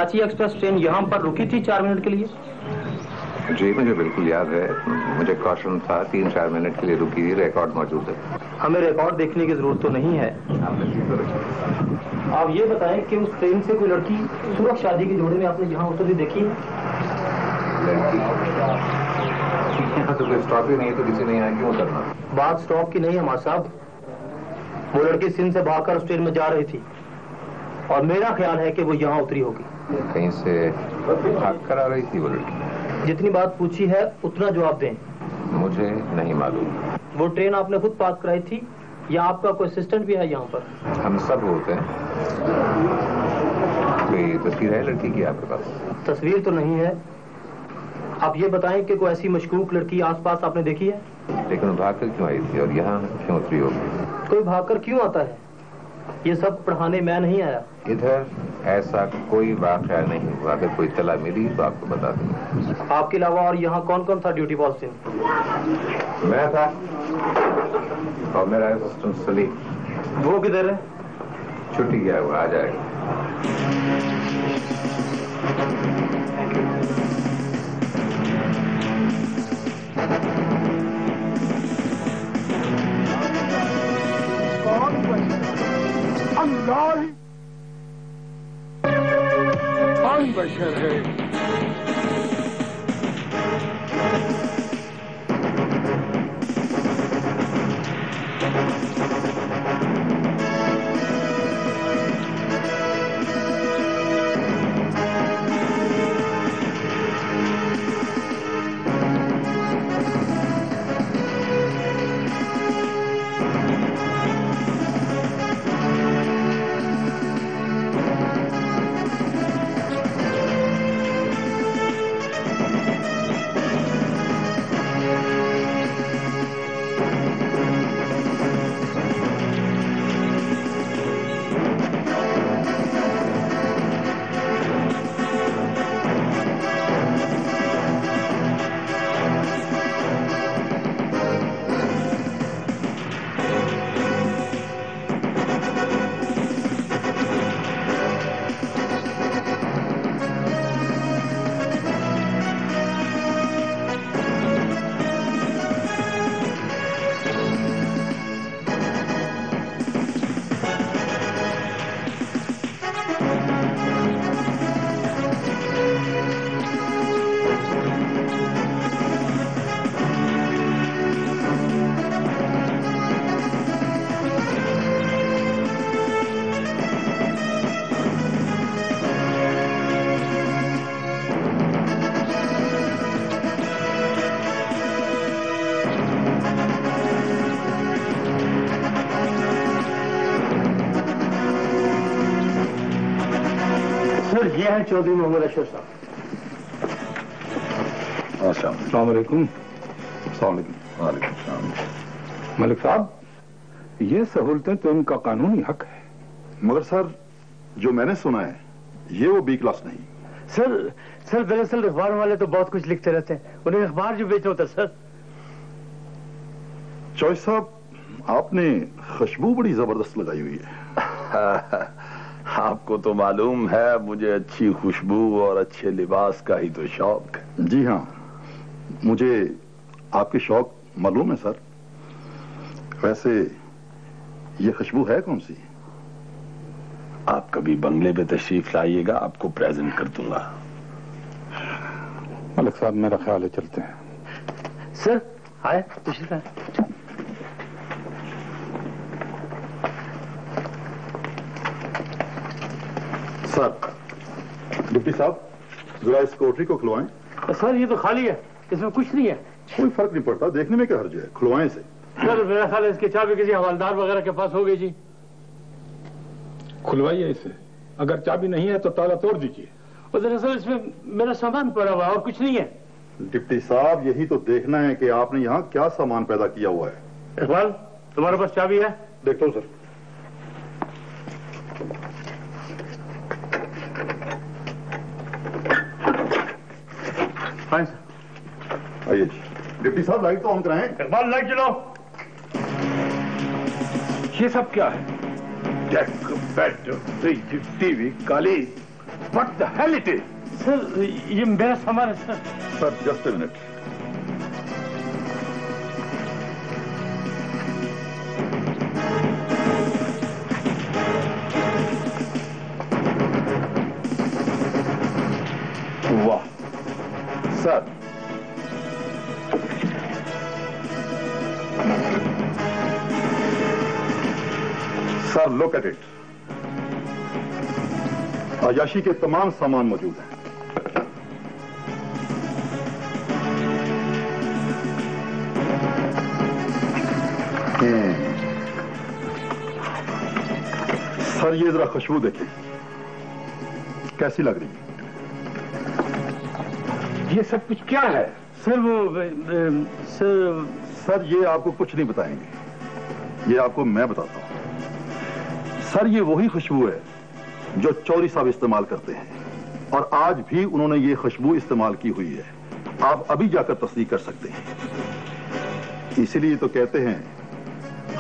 Karachi express train यहाँ पर रुकी थी 4 मिनट के लिए? जी मुझे बिल्कुल याद है, मुझे कॉशन था 3-4 मिनट के लिए रुकी थी, रिकॉर्ड मौजूद है। हमें रिकॉर्ड देखने की जरूरत तो नहीं है। आप ये बताएं कि उस ट्रेन से कोई लड़की सूरत शादी के जोड़े में आपने यहाँ उतरती देखी है? लड़की यहाँ तो कोई स्टॉप ही नहीं है, तो किसी ने यहाँ क्यों उतरना? बात स्टॉप की नहीं है हमारे साहब, वो लड़की सिंध से भागकर उस ट्रेन में जा रही थी और मेरा ख्याल है कि वो यहाँ उतरी होगी। कहीं से भाग कर आ रही थी वो लड़की? जितनी बात पूछी है उतना जवाब दें। मुझे नहीं मालूम। वो ट्रेन आपने खुद पास कराई थी या आपका कोई असिस्टेंट भी है यहाँ पर? हम सब होते हैं। कोई तस्वीर है लड़की की आपके पास? तस्वीर तो नहीं है। आप ये बताएं कि कोई ऐसी मशकूक लड़की आसपास आपने देखी है? लेकिन भागकर क्यों आई थी और यहाँ क्यों उतरी होगी? कोई भागकर क्यों आता है? ये सब पढ़ाने मैं नहीं आया। इधर ऐसा कोई वाक़या नहीं हुआ। अगर कोई इत्तला मिली तो आपको बता दूंगा। आपके अलावा और यहाँ कौन कौन था ड्यूटी बॉस दिन? मैं था और मेरा असिस्टेंट सलीम। वो किधर है? छुट्टी गया हुआ, आ जाएगा। अल्लाह कौन बशर है? ये है चौधरी मोहम्मद अशरफ साहब। अस्सलाम वालेकुम। मलिक साहब, ये सहूलतें तो इनका कानूनी हक है। मगर सर, जो मैंने सुना है ये वो बी क्लास नहीं। सर दरअसल अखबार वाले तो बहुत कुछ लिखते रहते हैं, उन्हें अखबार जो बेचना होता है। सर चॉइस साहब, आपने खुशबू बड़ी जबरदस्त लगाई हुई है। आपको तो मालूम है मुझे अच्छी खुशबू और अच्छे लिबास का ही तो शौक है। जी हाँ, मुझे आपके शौक मालूम है सर। वैसे ये खुशबू है कौन सी? आप कभी बंगले पे तशरीफ लाइएगा, आपको प्रेजेंट कर दूंगा। मलिक साहब, मेरा ख्याल है चलते हैं। सर आए, तशरीफ लाए। सर, डिप्टी साहब, जरा इस कोठरी को खुलवाएं। सर ये तो खाली है, इसमें कुछ नहीं है। कोई फर्क नहीं पड़ता, देखने में क्या हर्ज है, खुलवाएं से। सर मेरा ख्याल है इसकी चाबी किसी हवलदार वगैरह के पास हो गई जी। खुलवाइए इसे, अगर चाबी नहीं है तो ताला तोड़ दीजिए। दरअसल इसमें मेरा सामान पड़ा हुआ और कुछ नहीं है। डिप्टी साहब, यही तो देखना है कि आपने यहाँ क्या सामान पैदा किया हुआ है। इकबाल, तुम्हारे पास चाबी है? देखता हूँ सर। हाँ सर। आइए जी। डिप्टी साहब, लाइट तो ऑन कराएं। इकबाल लाइट जलाओ। ये सब क्या है? डेस्क, बेड, फ्रिज, टीवी, कालीन, What the hell it is? Sir ये मेरा सामान है sir. Sir, just a minute. वाह, sir, sir, look at it. अयाशी के तमाम सामान मौजूद हैं। सर, ये जरा खुशबू देखिए, कैसी लग रही है? ये सब कुछ क्या है? सर वो सर, ये आपको कुछ नहीं बताएंगे, ये आपको मैं बताता हूं। सर, ये वही खुशबू है जो चौधरी साहब इस्तेमाल करते हैं, और आज भी उन्होंने ये खुशबू इस्तेमाल की हुई है। आप अभी जाकर तस्दीक कर सकते हैं। इसीलिए तो कहते हैं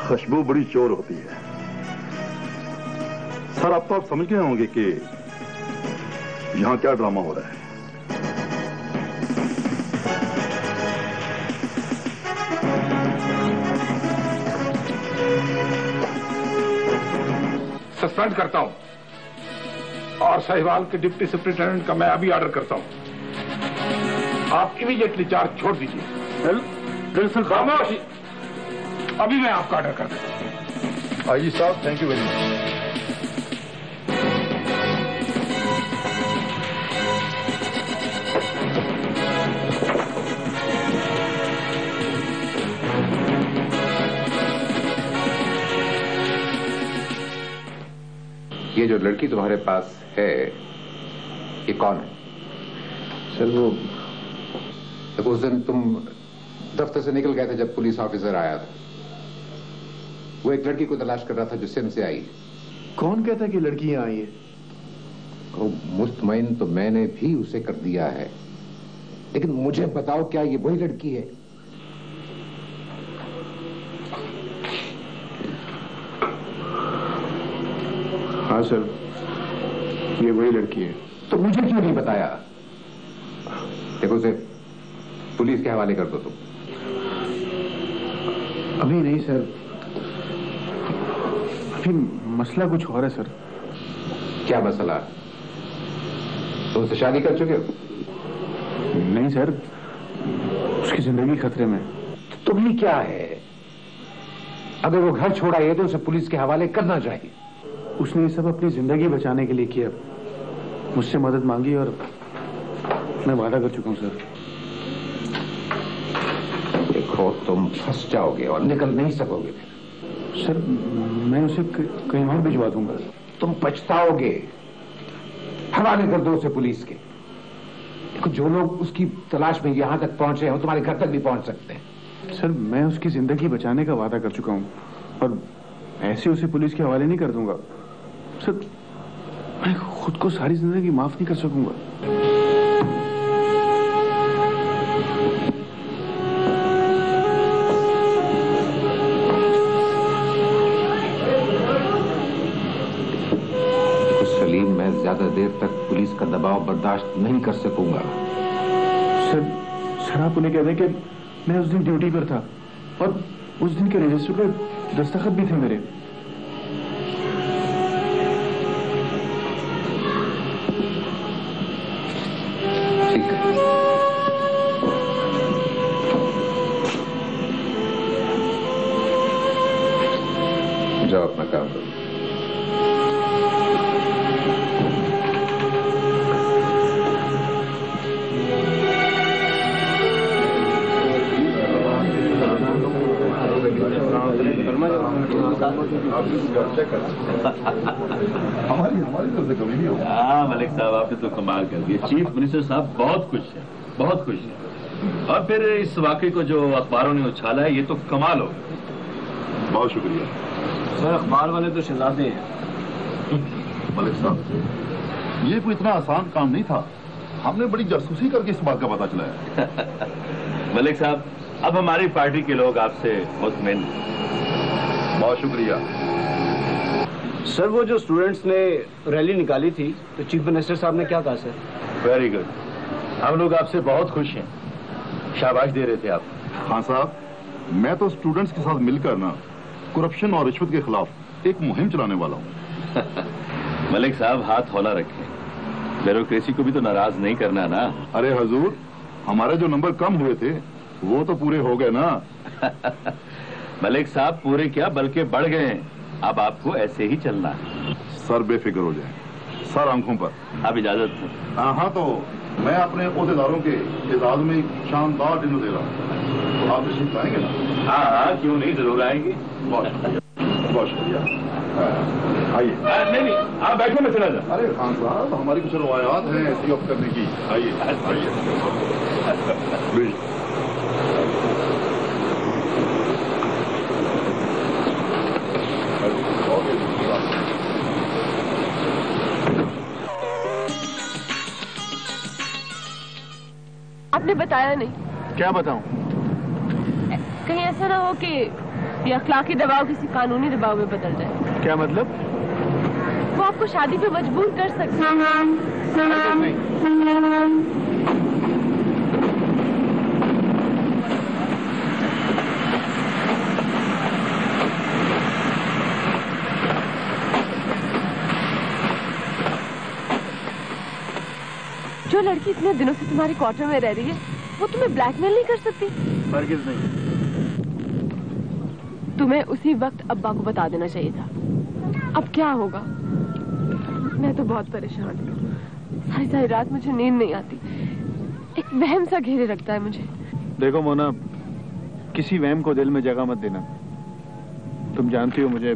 खुशबू बड़ी चोर होती है। सर, अब तो आप समझ गए होंगे कि यहां क्या ड्रामा हो रहा है। सस्पेंड करता हूं और साहिवाल के डिप्टी सुपरिटेंडेंट का मैं अभी ऑर्डर करता हूं। आप इमीडिएटली चार्ज छोड़ दीजिए। बिल्कुल खामोश, अभी मैं आपका ऑर्डर कर देता हूं। आईजी साहब, थैंक यू वेरी मच। ये जो लड़की तुम्हारे पास है, ये कौन है? सर वो देखो, उस दिन तुम दफ्तर से निकल गए थे जब पुलिस ऑफिसर आया था। वो एक लड़की को तलाश कर रहा था जो सिंध से आई। कौन कहता कि लड़कियां आई है? वो मुस्तमईन तो मैंने भी उसे कर दिया है, लेकिन मुझे बताओ, क्या ये वही लड़की है? हाँ सर, ये वही लड़की है। तो मुझे क्यों नहीं बताया? देखो, उसे पुलिस के हवाले कर दो तुम। अभी नहीं सर, अभी मसला कुछ और है सर। क्या मसला? तुम उससे शादी कर चुके हो? नहीं सर, उसकी जिंदगी खतरे में। तो तुम्हें क्या है? अगर वो घर छोड़ आई है तो उसे पुलिस के हवाले करना चाहिए। उसने ये सब अपनी जिंदगी बचाने के लिए किया। मुझसे मदद मांगी और मैं वादा कर चुका हूं सर। देखो, तुम फंस जाओगे और निकल नहीं सकोगे। सर, मैं उसे कहीं और भिजवा दूंगा। तुम पछताओगे। हवाले कर दो उसे पुलिस के। देखो, जो लोग उसकी तलाश में यहां तक पहुंचे हैं, तुम्हारे घर तक भी पहुंच सकते हैं। सर, मैं उसकी जिंदगी बचाने का वादा कर चुका हूं और ऐसे उसे पुलिस के हवाले नहीं कर दूंगा। सर, मैं खुद को सारी जिंदगी माफ नहीं कर सकूंगा। सलीम, मैं ज्यादा देर तक पुलिस का दबाव बर्दाश्त नहीं कर सकूंगा। सर, आप उन्हें कह दें कि मैं उस दिन ड्यूटी पर था और उस दिन के रजिस्टर पर दस्तखत भी थे मेरे। ठीक है। जाओ अपना काम करो। हमारी तरफ से कमी नहीं होगी। हाँ मलिक साहब, आपने तो कमाल कर दिया। चीफ मिनिस्टर साहब बहुत खुश हैं, बहुत खुश हैं। और फिर इस वाकये को जो अखबारों ने उछाला है, ये तो कमाल हो। बहुत शुक्रिया सर, अखबार वाले तो शहजादे हैं। मलिक साहब, ये कोई इतना आसान काम नहीं था। हमने बड़ी जासूसी करके इस बात का पता चलाया। मलिक साहब, अब हमारी पार्टी के लोग आपसे मुतमिन। बहुत शुक्रिया। सर वो जो स्टूडेंट्स ने रैली निकाली थी तो चीफ मिनिस्टर साहब ने क्या कहा सर? वेरी गुड, हम लोग आपसे बहुत खुश हैं, शाबाश दे रहे थे आप। खान साहब, मैं तो स्टूडेंट्स के साथ मिलकर ना करप्शन और रिश्वत के खिलाफ एक मुहिम चलाने वाला हूँ। मलिक साहब हाथ हौला रखें, ब्यूरोक्रेसी को भी तो नाराज नहीं करना ना। अरे हुजूर, हमारे जो नंबर कम हुए थे वो तो पूरे हो गए ना। मलिक साहब पूरे क्या बल्कि बढ़ गए हैं, अब आपको ऐसे ही चलना है। सर बेफिक्र हो जाए, सर आंखों पर। आप इजाजत दें। हाँ, तो मैं अपने ओहदेदारों के एजाज में एक शानदार डिनर दे रहा हूँ, तो आप तशरीफ लाएंगे ना? हाँ, क्यों नहीं, जरूर आएंगे। बहुत शुक्रिया। आइए। नहीं, आप बैठो, मैं चला जाऊँ। अरे खान साहब, हमारी कुछ रवायात हैं ऐसी वक्त करने की। आइए आइए। आपने बताया नहीं। क्या बताऊं? कहीं ऐसा ना हो कि ये अखलाकी दबाव किसी कानूनी दबाव में बदल जाए। क्या मतलब? वो आपको शादी पे मजबूर कर सकते हैं। जो लड़की इतने दिनों से तुम्हारे क्वार्टर में रह रही है वो तुम्हें ब्लैकमेल नहीं कर सकती? हरगिज़ नहीं। तुम्हें उसी वक्त अब्बा को बता देना चाहिए था। अब क्या होगा? मैं तो बहुत परेशान हूँ, सारी सारी रात मुझे नींद नहीं आती, एक वहम सा घेरे रखता है मुझे। देखो मोना, किसी वहम को दिल में जगह मत देना। तुम जानती हो मुझे,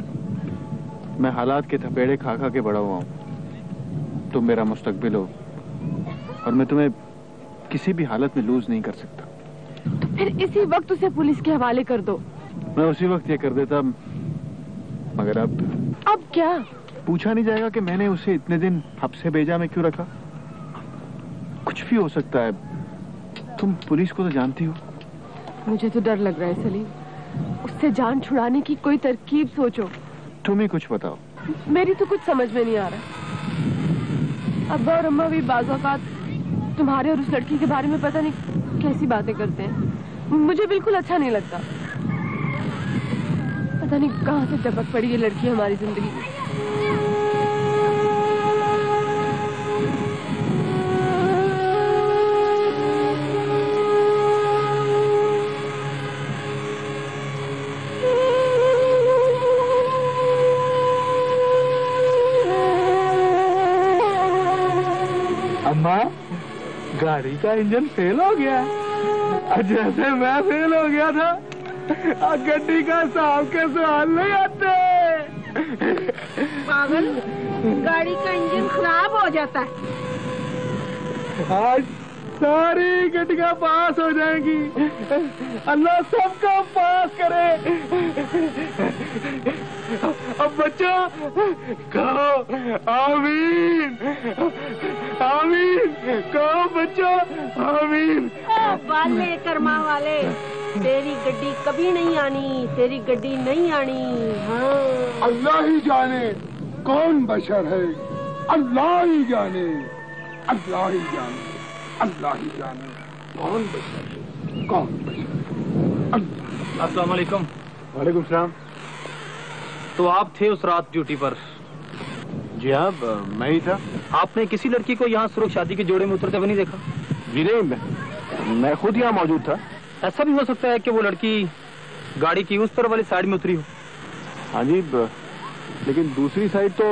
मैं हालात के थपेड़े खा खा के बड़ा हुआ हूँ। तुम मेरा मुस्तकबिल हो और मैं तुम्हें किसी भी हालत में लूज नहीं कर सकता। तो फिर इसी वक्त उसे पुलिस के हवाले कर दो। मैं उसी वक्त ये कर देता, मगर अब क्या? पूछा नहीं जाएगा कि मैंने उसे इतने दिन हब्से भेजा में क्यों रखा? कुछ भी हो सकता है, तुम पुलिस को तो जानती हो। मुझे तो डर लग रहा है सलीम, उससे जान छुड़ाने की कोई तरकीब सोचो। तुम ही कुछ बताओ। मेरी तो कुछ समझ में नहीं आ रहा। अब्बा और अम्मा भी बाज़ औक़ात तुम्हारे और उस लड़की के बारे में पता नहीं कैसी बातें करते हैं। मुझे बिल्कुल अच्छा नहीं लगता। पता नहीं कहाँ से टपक पड़ी ये लड़की हमारी जिंदगी में। अम्मा, गाड़ी का इंजन फेल हो गया, जैसे मैं फेल हो गया था। गड्डी का साहब के सवाल नहीं आते। पागल, गाड़ी का इंजन खराब हो जाता है। आज सारी गड्डियां पास हो जाएंगी, अल्लाह सबको पास करे। अब बच्चों कहो आमीन, आमीन कहो बच्चों, आमीन। वाले कर्मा वाले, तेरी गड्डी कभी नहीं आनी, तेरी गड्डी नहीं आनी। हाँ, अल्लाह ही जाने कौन बशर है, अल्लाह ही जाने, अल्लाह ही जाने, अल्लाह ही जाने कौन बशर है, कौन बशर। अस्सलाम वालेकुम। वालेकुम सलाम। तो आप थे उस रात ड्यूटी पर? जी हाँ, मैं ही था। आपने किसी लड़की को यहाँ सुरख शादी के जोड़े में उतरते हुए नहीं देखा? जी नहीं, मैं खुद यहाँ मौजूद था। ऐसा भी हो सकता है कि वो लड़की गाड़ी की उस तरफ वाली साइड में उतरी हो। हाँ जी, लेकिन दूसरी साइड तो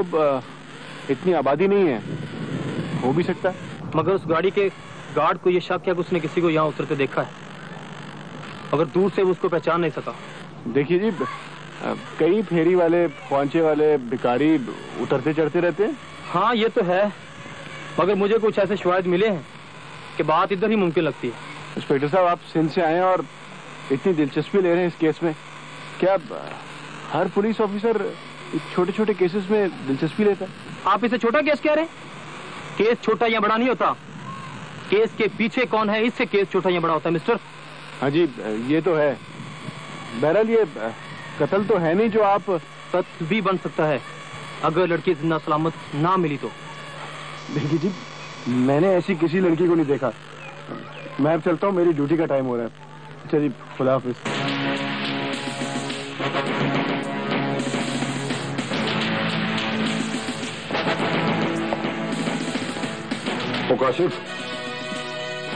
इतनी आबादी नहीं है, हो भी सकता है। मगर उस गाड़ी के गार्ड को ये शक है कि उसने किसी को यहाँ उतरते देखा है, मगर दूर से वो उसको पहचान नहीं सका। देखिए जी, कई फेरी वाले, ख्वांचे वाले, भिखारी उतरते चढ़ते रहते हैं। हाँ ये तो है, मगर मुझे कुछ ऐसे शवाहिद मिले हैं कि बात इधर ही मुमकिन लगती है। इंस्पेक्टर साहब, आप सिंध से आए हैं और इतनी दिलचस्पी ले रहे हैं इस केस में। क्या हर पुलिस ऑफिसर छोटे छोटे केसेस में दिलचस्पी लेता है? आप इसे छोटा केस कह रहे हैं? केस छोटा या बड़ा नहीं होता, केस के पीछे कौन है इससे केस छोटा या बड़ा होता है मिस्टर। हाँ जी, ये तो है। बहरहाल ये कत्ल तो है नहीं जो आप। कत्ल भी बन सकता है, अगर लड़की जिंदा सलामत ना मिली तो। देखिए जी, मैंने ऐसी किसी लड़की को नहीं देखा। मैं अब चलता हूँ, मेरी ड्यूटी का टाइम हो रहा है। अच्छा जी, खुदा हाफिज। ओ काशिफ,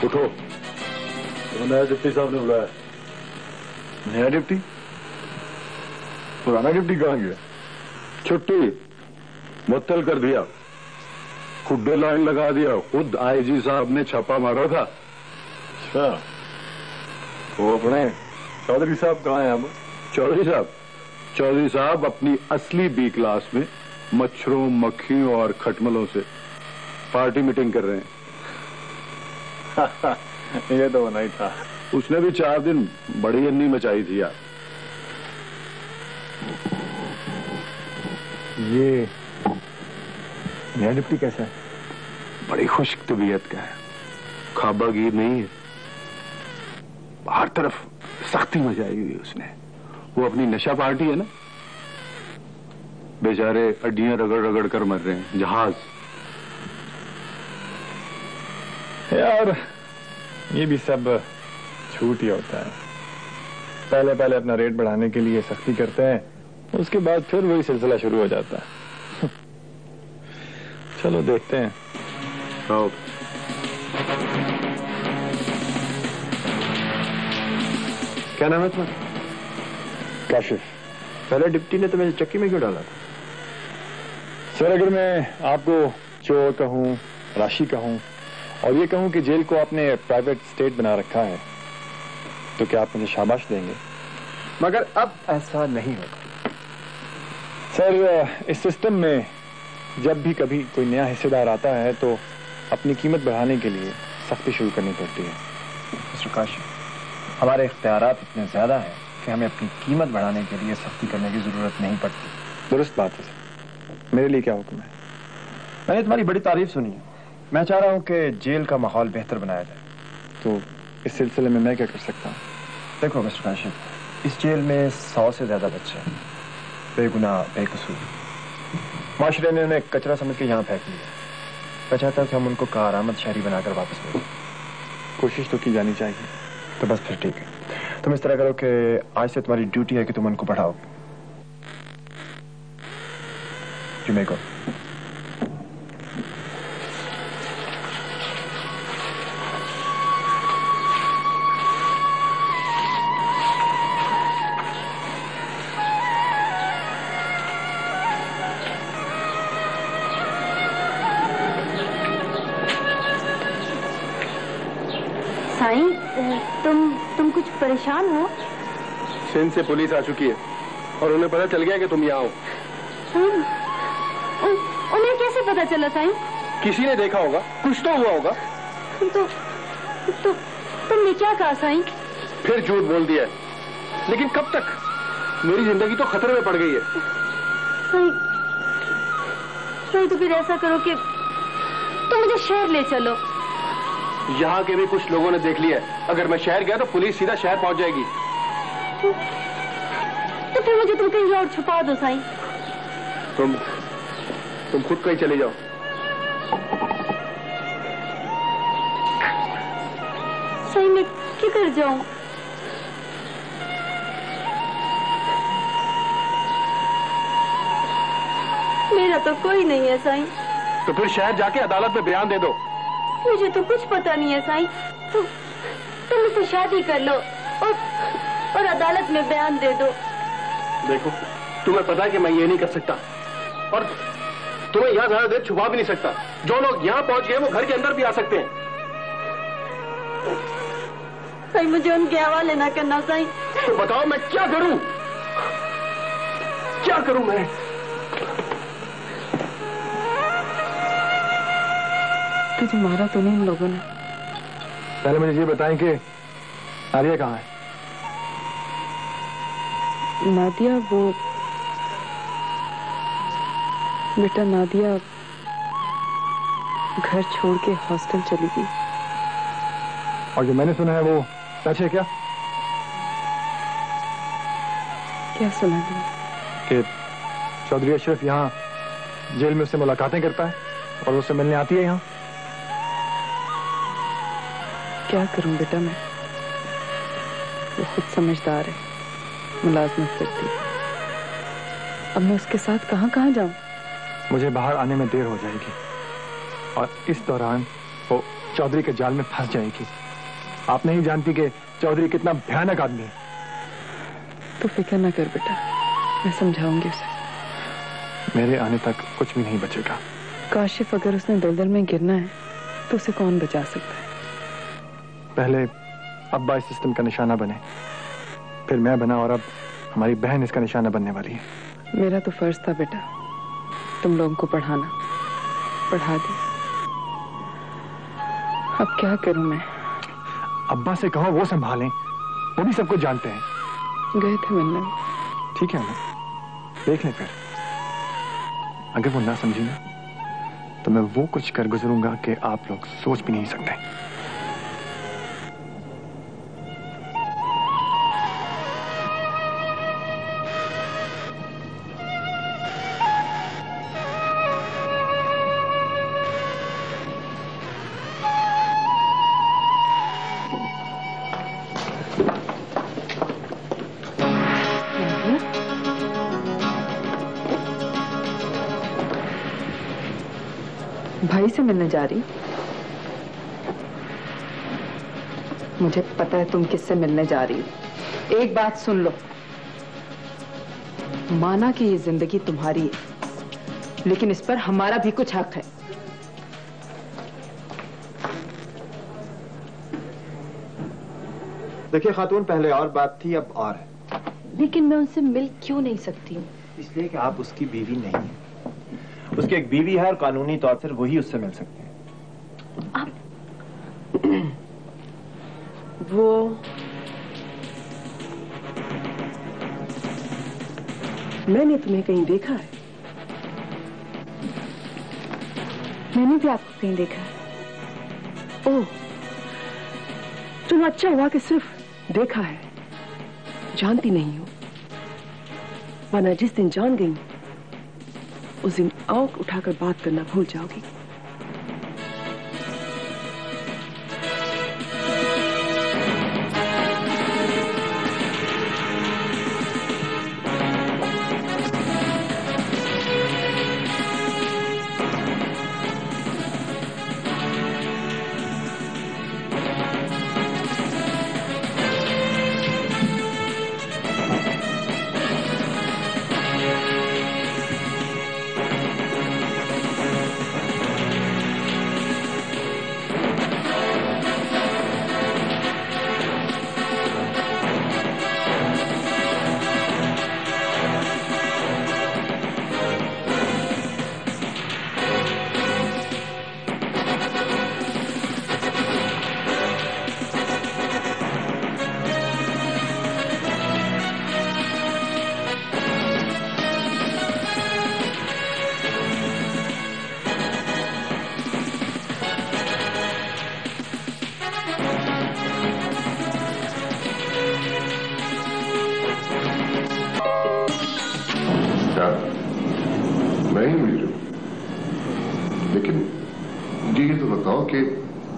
उठो। तो नया डिप्टी साहब ने बुलाया। नया डिप्टी? पुराना डिप्टी कहाँ गया? छुट्टी मुअत्तल कर दिया, खुड्डे लाइन लगा दिया। खुद आईजी साहब ने छापा मारा था। अच्छा, वो अपने चौधरी साहब कहाँ हैं अब? चौधरी साहब अपनी असली बी क्लास में मच्छरों, मक्खियों और खटमलों से पार्टी मीटिंग कर रहे हैं। ये तो होना ही था। उसने भी 4 दिन बड़ी अन्नी मचाई थी यार। ये नया डिप्टी कैसा है? बड़ी खुश तबीयत का है, खाबागीर नहीं है। हर तरफ सख्ती मचाई हुई उसने। वो अपनी नशा पार्टी है ना, बेचारे अड्डियां रगड़ रगड़ कर मर रहे हैं। जहाज यार, ये भी सब छूट ही होता है। पहले पहले अपना रेट बढ़ाने के लिए सख्ती करते हैं, उसके बाद फिर वही सिलसिला शुरू हो जाता है। चलो देखते हैं। आओ। क्या नाम है तुम्हारा? काशिफ। पहले डिप्टी ने तुम्हें चक्की में क्यों डाला था? सर, अगर मैं आपको चोर कहूं, राशि कहूं और ये कहूं कि जेल को आपने प्राइवेट स्टेट बना रखा है, तो क्या आप मुझे शाबाश देंगे? मगर अब ऐसा नहीं होगा सर। इस सिस्टम में जब भी कभी कोई नया हिस्सेदार आता है तो अपनी कीमत बढ़ाने के लिए सख्ती शुरू करनी पड़ती है। मिस्टर काशिफ, हमारे इख्तियारात इतने ज्यादा हैं कि हमें अपनी कीमत बढ़ाने के लिए सख्ती करने की जरूरत नहीं पड़ती। दुरुस्त बात है सर। मेरे लिए क्या हुक्म है? मैंने तुम्हारी बड़ी तारीफ सुनी है। मैं चाह रहा हूं कि जेल का माहौल बेहतर बनाया जाए। तो इस सिलसिले में मैं क्या कर सकता हूं? देखो मिस्टर काशिफ, इस जेल में 100 से ज्यादा बच्चे हैं, बेगुनाह, बेकसूर। माशरे ने उन्हें कचरा समझ के यहाँ फेंक दिया। मैं चाहता हूं कि हम उनको कारआमद शहरी बनाकर वापस ले जाएं। कोशिश तो की जानी चाहिए। तो बस फिर ठीक है, तुम इस तरह करो कि आज से तुम्हारी ड्यूटी है कि तुम उनको पढ़ाओगे। यू मे गो। तुम कुछ परेशान हो? सिंध से पुलिस आ चुकी है और उन्हें पता चल गया कि तुम यहाँ हो। उन्हें कैसे पता चला साईं? किसी ने देखा होगा, कुछ तो हुआ होगा। तो तुमने क्या कहा साईं? फिर झूठ बोल दिया, लेकिन कब तक? मेरी जिंदगी तो खतरे में पड़ गई है। साईं तो फिर ऐसा करो कि तुम मुझे शहर ले चलो। यहाँ के भी कुछ लोगों ने देख लिया है, अगर मैं शहर गया तो पुलिस सीधा शहर पहुंच जाएगी। तो फिर मुझे तुम कहीं और छुपा दो साईं। तुम खुद कहीं चले जाओ। साईं मैं किधर जाऊं? मेरा तो कोई नहीं है साईं। तो फिर शहर जाके अदालत में बयान दे दो। मुझे तो कुछ पता नहीं है साईं। तुम मुझसे शादी कर लो और अदालत में बयान दे दो। देखो, तुम्हें पता है कि मैं ये नहीं कर सकता और तुम्हें यहाँ ज्यादा देर छुपा भी नहीं सकता। जो लोग यहाँ पहुंच गए वो घर के अंदर भी आ सकते हैं। साईं मुझे उनके हवाले ना करना साईं। तो बताओ मैं क्या करूं? क्या करूं मैं? तुझे मारा तो नहीं इन लोगों ने? पहले मुझे ये बताएं कि नादिया कहाँ है? नादिया वो बेटा, नादिया घर छोड़ के हॉस्टल चली गई। और जो मैंने सुना है वो सच है क्या? क्या सुना तुमने? कि चौधरी अशरफ यहाँ जेल में उससे मुलाकातें करता है और उससे मिलने आती है यहाँ। क्या करूं बेटा मैं, वो खुद समझदार है, मुलाजमत करती है। अब मैं उसके साथ कहाँ कहाँ जाऊं? मुझे बाहर आने में देर हो जाएगी और इस दौरान वो चौधरी के जाल में फंस जाएगी। आप नहीं जानती कि चौधरी कितना भयानक आदमी है। तो फिक्र ना कर बेटा, मैं समझाऊंगी उसे। मेरे आने तक कुछ भी नहीं बचेगा। काशिफ अगर उसने दलदल में गिरना है तो उसे कौन बचा सकता है? पहले अब्बा इस सिस्टम का निशाना बने, फिर मैं बना और अब हमारी बहन इसका निशाना बनने वाली है। मेरा तो फर्ज था बेटा तुम लोगों को पढ़ाना, पढ़ा दिया। अब क्या करूं मैं? अब्बा से कहो वो संभालें, वो भी सब कुछ जानते हैं। गए थे मिलने। ठीक है ना, देख लें फिर। अगर वो ना समझी ना तो मैं वो कुछ कर गुजरूंगा कि आप लोग सोच भी नहीं सकते। भाई से मिलने जा रही? मुझे पता है तुम किससे मिलने जा रही हो। एक बात सुन लो, माना कि ये जिंदगी तुम्हारी है, लेकिन इस पर हमारा भी कुछ हक है। देखिए खातून, पहले और बात थी, अब और है। लेकिन मैं उनसे मिल क्यों नहीं सकती हूँ? इसलिए कि आप उसकी बीवी नहीं है। उसकी एक बीवी है और कानूनी तौर पर वही उससे मिल सकते हैं। आप वो मैंने तुम्हें कहीं देखा है? मैंने भी आपको कहीं देखा है। ओह, चलो अच्छा हुआ कि सिर्फ देखा है, जानती नहीं हो। वरना जिस दिन जान गई उस दिन आंख उठाकर बात करना भूल जाओगी। मैं ही मिल रहा, लेकिन मुझे ये तो बताओ कि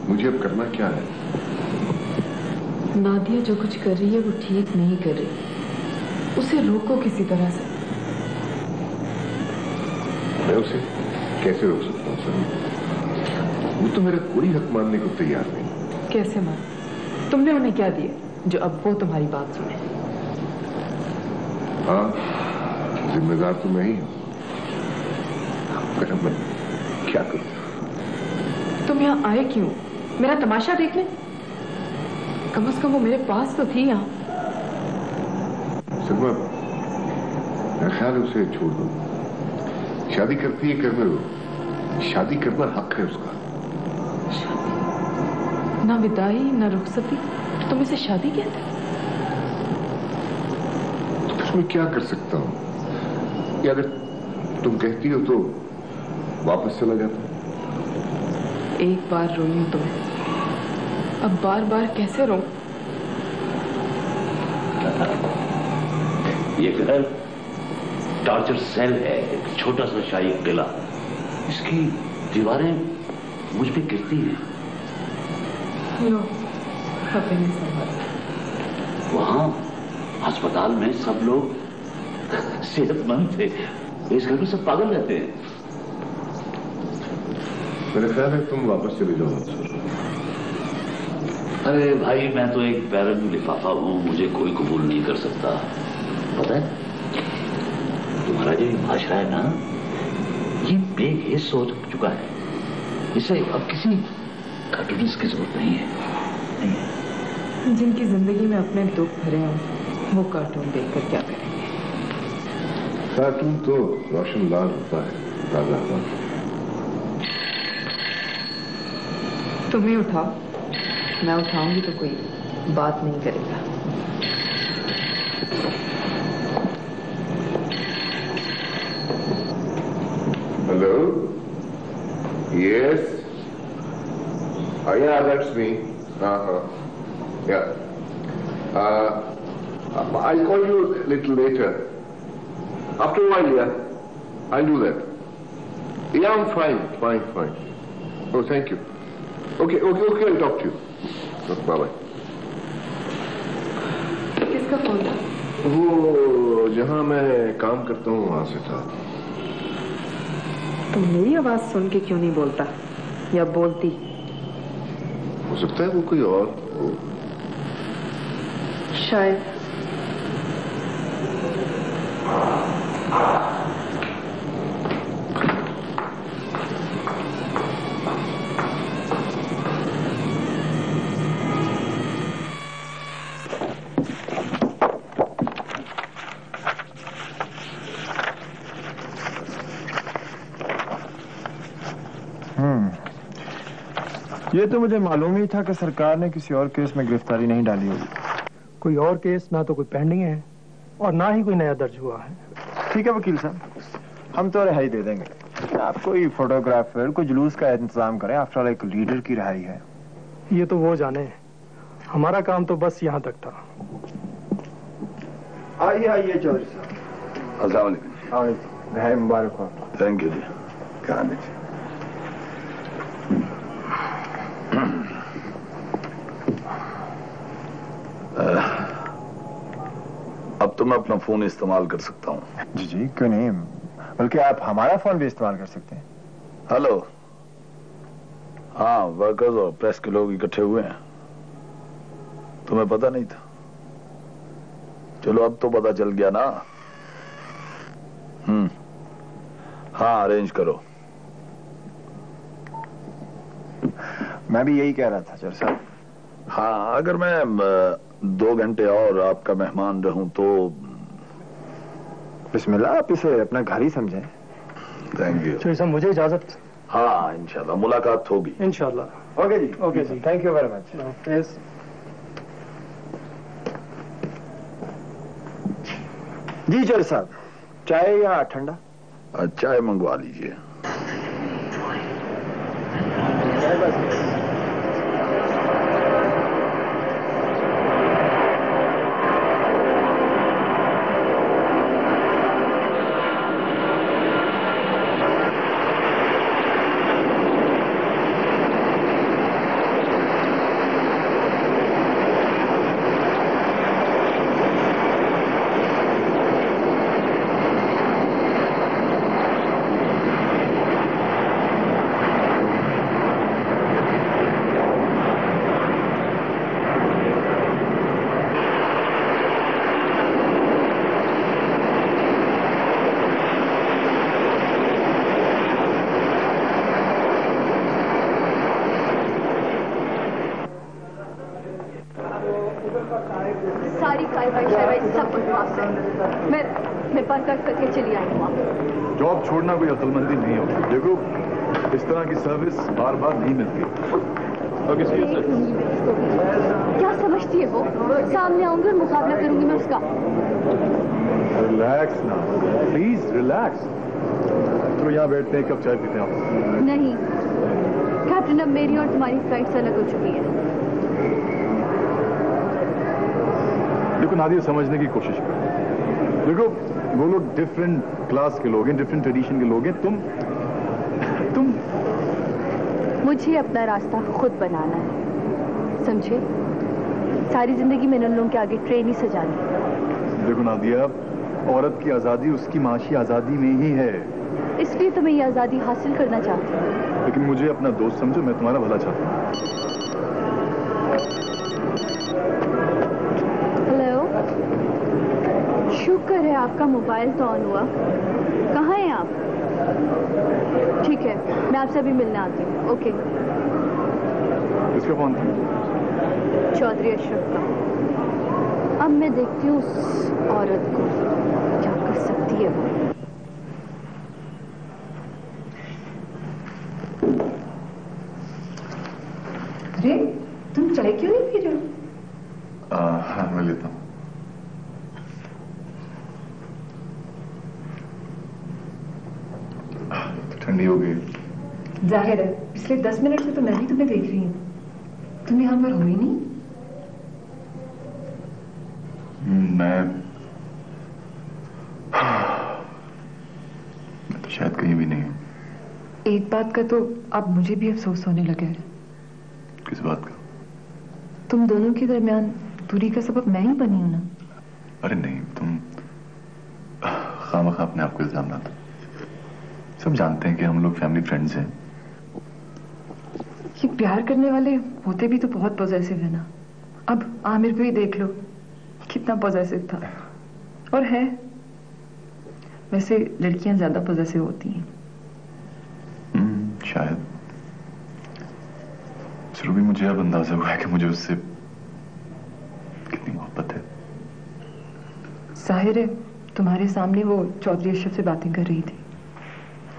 मुझे अब करना क्या है? नादिया जो कुछ कर रही है वो ठीक नहीं कर रही, उसे रोको किसी तरह से। मैं उसे कैसे रोक सकता हूँ सर? वो तो मेरा कोई हक मानने को तैयार नहीं। कैसे मान? तुमने उन्हें क्या दिया जो अब वो तुम्हारी बात सुने? हाँ, जिम्मेदार तो मैं ही हूँ। मैं क्या करूं? तुम यहाँ आए क्यों? मेरा तमाशा देखने? कम से कम वो मेरे पास तो थी यहाँ। सलमा, मेरा ख्याल है उसे छोड़ दो। शादी करती है करने दो, शादी करना हक है उसका। शादी? ना विदाई ना रुखसती, तुम इसे शादी कहते? तो फिर मैं क्या कर सकता हूँ? या अगर तुम कहती हो तो वापस चला जाता। एक बार रोई हूं तुम्हें, अब बार बार कैसे रो? ये घर टॉर्चर सेल है, एक छोटा सा शाही किला। इसकी दीवारें मुझ पे गिरती हैं। वहां अस्पताल में सब लोग सेहतमंद थे, इस घर में सब पागल रहते हैं। मेरे ख्याल है तुम वापस चले जाओ मंसूर। अरे भाई, मैं तो एक बैरन लिफाफा हूं, मुझे कोई कबूल नहीं कर सकता। पता है तुम्हारा जो भाषा है ना, ये बेघेस सोच चुका है। इसे अब किसी कार्टूनिस्ट की जरूरत नहीं है। जिनकी जिंदगी में अपने दुख भरे हों, वो कार्टून देखकर क्या करेंगे? कार्टून तो रोशन लाल होता है, ताजा हवा। तुम ही उठाओ, मैं उठाऊंगी तो कोई बात नहीं करेगा। Hello, yes, yeah, that's me. Yeah. I'll call you a little later. After a while, yeah. I'll do that. Yeah, I'm fine. Oh, thank you. Okay, I'll talk to you. Bye-bye. किसका phone था? वो जहां मैं काम करता हूँ वहां से था। तो मेरी आवाज सुन के क्यों नहीं बोलता, या बोलती? हो सकता है वो कोई और हो। शायद। ये तो मुझे मालूम ही था कि सरकार ने किसी और केस में गिरफ्तारी नहीं डाली होगी। कोई और केस ना तो कोई पेंडिंग है और ना ही कोई नया दर्ज हुआ है। ठीक है वकील साहब, हम तो रिहाई दे देंगे। आप कोई फोटोग्राफर, कोई जुलूस का इंतजाम करें, आफ्टर ऑल एक लीडर की रिहाई है। ये तो वो जाने, हमारा काम तो बस यहाँ तक था। आइए चौधरी साहब। अस्सलाम वालेकुम। रिहाई मुबारक हो। थैंक यू जी। कहाँ दीजिए। अब तो मैं अपना फोन इस्तेमाल कर सकता हूँ। जी क्यों नहीं, बल्कि आप हमारा फोन भी इस्तेमाल कर सकते हैं। हेलो, हाँ, वर्कर्स और प्रेस के लोग इकट्ठे हुए हैं। तुम्हें पता नहीं था? चलो अब तो पता चल गया ना। हाँ, अरेंज करो। मैं भी यही कह रहा था चौधरी साहब। हाँ, अगर मैं 2 घंटे और आपका मेहमान रहूं तो। बिस्मिल्लाह, आप इसे अपना घर ही समझें। Thank you. चौधरी साहब, मुझे इजाजत। हाँ, इंशाल्लाह मुलाकात होगी। इंशाल्लाह। ओके जी, thank you very much. Yes. जी चौधरी साहब, चाय या ठंडा? चाय मंगवा लीजिए। सारी कार्रवाई सब कुछ पास है। मैं बंद करके चली आई हूँ। जॉब छोड़ना कोई अक्लमंदी नहीं होती। देखो, इस तरह की सर्विस बार बार नहीं मिलती। क्या समझती है वो? सामने आऊंगी और मुकाबला करूंगी मैं उसका। रिलैक्स ना, प्लीज रिलैक्स। तो यहाँ बैठते हैं, कब चाय पीते हैं? नहीं कैप्टन, अब मेरी और तुम्हारी फ्लाइट्स अलग हो चुकी है। देखो नादिया, समझने की कोशिश करो। देखो, वो लोग डिफरेंट क्लास के लोग हैं, डिफरेंट ट्रेडिशन के लोग हैं। तुम तुम? मुझे अपना रास्ता खुद बनाना है, समझे? सारी जिंदगी मैंने उन लोगों के आगे ट्रेन ही सजानी। देखो नादिया, औरत की आजादी उसकी माशी आजादी में ही है। इसलिए तो मैं ये आजादी हासिल करना चाहती हूँ। लेकिन मुझे अपना दोस्त समझो, मैं तुम्हारा भला चाहता हूँ। हेलो, शुक्र है आपका मोबाइल तो ऑन हुआ। कहाँ हैं आप? ठीक है, मैं आपसे अभी मिलने आती हूँ। ओके। किसका फोन था? चौधरी अशरफ का। अब मैं देखती हूँ उस औरत को क्या कर सकती है वो। अरे तुम चाय क्यों नहीं पी रहे हो? हाँ, मैं लेता हूँ। ठंडी हो गई। जाहिर है, पिछले 10 मिनट से तो मैं भी तुम्हें देख रही हूँ। तुम यहाँ पर हो ही नहीं। मैं तो शायद कहीं भी नहीं हूँ। एक बात का तो अब मुझे भी अफसोस होने लगा है। किस बात का? तुम दोनों के दरमियान दूरी का सबब मैं ही बनी हूं ना। अरे नहीं, तुम खामखा अपने आप को इल्जाम ना दो। सब जानते हैं कि हम लोग फैमिली फ्रेंड्स हैं। ये प्यार करने वाले होते भी तो बहुत पॉजेसिव है ना। अब आमिर को ही देख लो, कितना पॉजेसिव था। और है, वैसे लड़कियां ज्यादा पॉजेसिव होती हैं। शायद। चलो भी मुझे अब अंदाजा हुआ है कि मुझे उससे कितनी मोहब्बत है। जाहिर है, तुम्हारे सामने वो चौधरी अशरफ से बातें कर रही थी।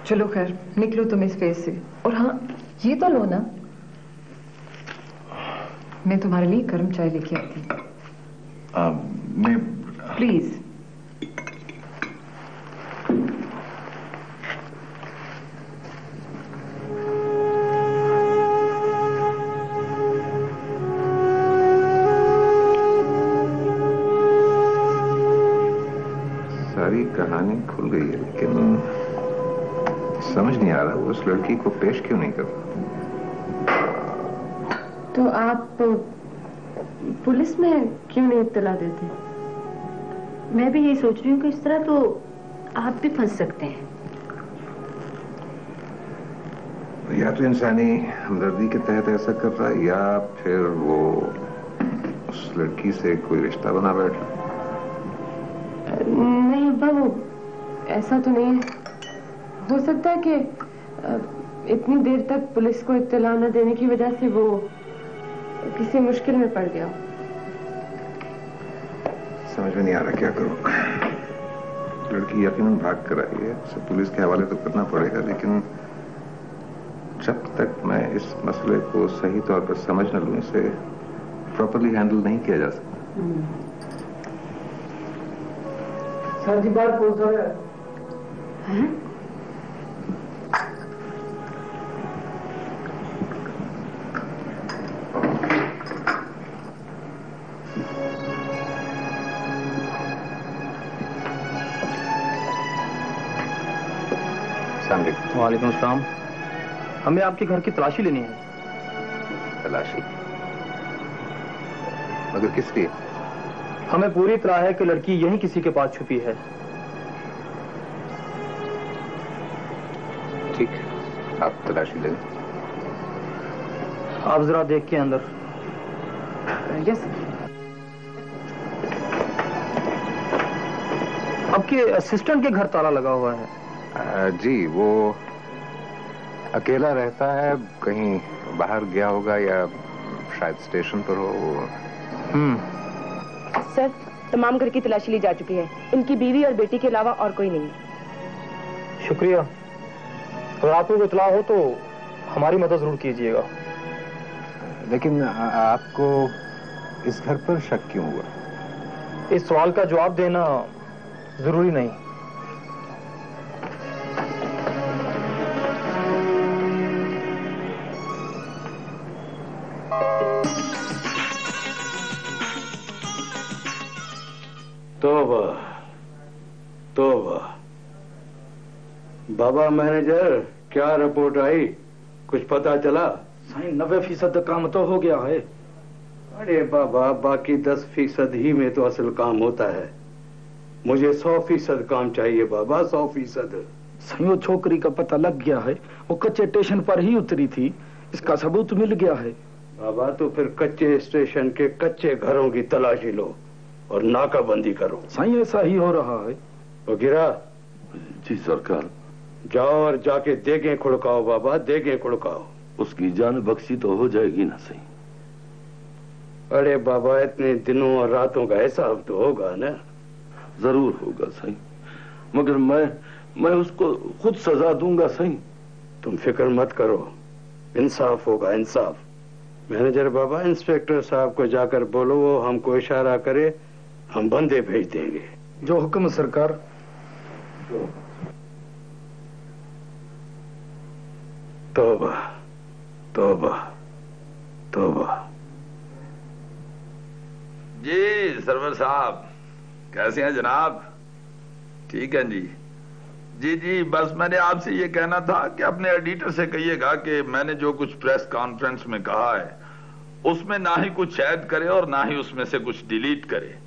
चलो खैर, निकलो तुम इस फेस से। और हाँ, ये तो लो ना, मैं तुम्हारे लिए गर्म चाय लेके आती हूँ। मैं प्लीज। सारी कहानी खुल गई है, लेकिन समझ नहीं आ रहा वो उस लड़की को पेश क्यों नहीं कर रहा। तो आप पुलिस में क्यों नहीं इत्तला देते? मैं भी यही सोच रही हूँ कि इस तरह तो आप भी फंस सकते हैं। या तो इंसानी हमदर्दी के तहत ऐसा कर रहा है, या फिर वो उस लड़की से कोई रिश्ता बना बैठा। नहीं अब्बा, वो ऐसा तो नहीं है। हो सकता है कि इतनी देर तक पुलिस को इत्तला न देने की वजह से वो किसी मुश्किल में पड़ गया। समझ में नहीं आ रहा क्या करूं। लड़की यकीनन भाग कर आई है, उसे पुलिस के हवाले तो करना पड़ेगा, लेकिन जब तक मैं इस मसले को सही तौर पर समझ न लूं, इसे प्रॉपर्ली हैंडल नहीं किया जा सकता। सर जी बार पहुंचा है। वालेकुम अस्सलाम। हमें आपके घर की तलाशी लेनी है। तलाशी? मगर किस लिए? हमें पूरी तरह है कि लड़की यहीं किसी के पास छुपी है। ठीक, आप तलाशी लें। आप जरा देख के अंदर। यस। आपके असिस्टेंट के घर ताला लगा हुआ है। जी, वो अकेला रहता है, कहीं बाहर गया होगा या शायद स्टेशन पर हो। सर, तमाम घर की तलाशी ली जा चुकी है। इनकी बीवी और बेटी के अलावा और कोई नहीं। शुक्रिया। अगर आपको कोई इत्तला हो तो हमारी मदद जरूर कीजिएगा। लेकिन आपको इस घर पर शक क्यों हुआ? इस सवाल का जवाब देना जरूरी नहीं। तोबा, बाबा मैनेजर क्या रिपोर्ट आई, कुछ पता चला? साईं 90% काम तो हो गया है। अरे बाबा, बाकी 10% ही में तो असल काम होता है। मुझे 100% काम चाहिए बाबा, 100%। साईं वो छोकरी का पता लग गया है, वो कच्चे स्टेशन पर ही उतरी थी, इसका सबूत मिल गया है। बाबा तो फिर कच्चे स्टेशन के कच्चे घरों की तलाशी लो और नाकाबंदी करो। साईं ऐसा ही हो रहा है। वगीरा जी सरकार। जाओ और जाके देखें खुड़काओ बाबा, देखें खुड़काओ। उसकी जान बख्शी तो हो जाएगी ना सही? अरे बाबा इतने दिनों और रातों का हिसाब तो होगा ना? जरूर होगा सही, मगर मैं उसको खुद सजा दूंगा सही। तुम फिक्र मत करो, इंसाफ होगा इंसाफ। मैनेजर बाबा, इंस्पेक्टर साहब को जाकर बोलो वो हमको इशारा करे, हम बंदे भेज देंगे। जो हुक्म सरकार। तौबा तौबा तौबा। जी सरवर साहब, कैसे हैं जनाब? ठीक है जी। जी जी, बस मैंने आपसे ये कहना था कि अपने एडिटर से कहिएगा कि मैंने जो कुछ प्रेस कॉन्फ्रेंस में कहा है उसमें ना ही कुछ ऐड करे और ना ही उसमें से कुछ डिलीट करे,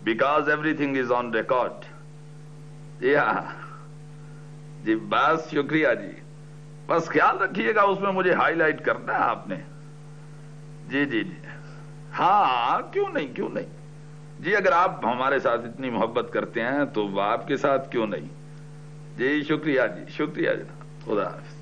because everything is on record. जी हाँ जी, बस शुक्रिया जी। बस ख्याल रखिएगा, उसमें मुझे हाईलाइट करना है आपने। जी जी जी, हाँ क्यों नहीं, क्यों नहीं जी। अगर आप हमारे साथ इतनी मोहब्बत करते हैं तो आपके साथ क्यों नहीं। जी शुक्रिया जी, शुक्रिया जनाब, खुदा हाफिज।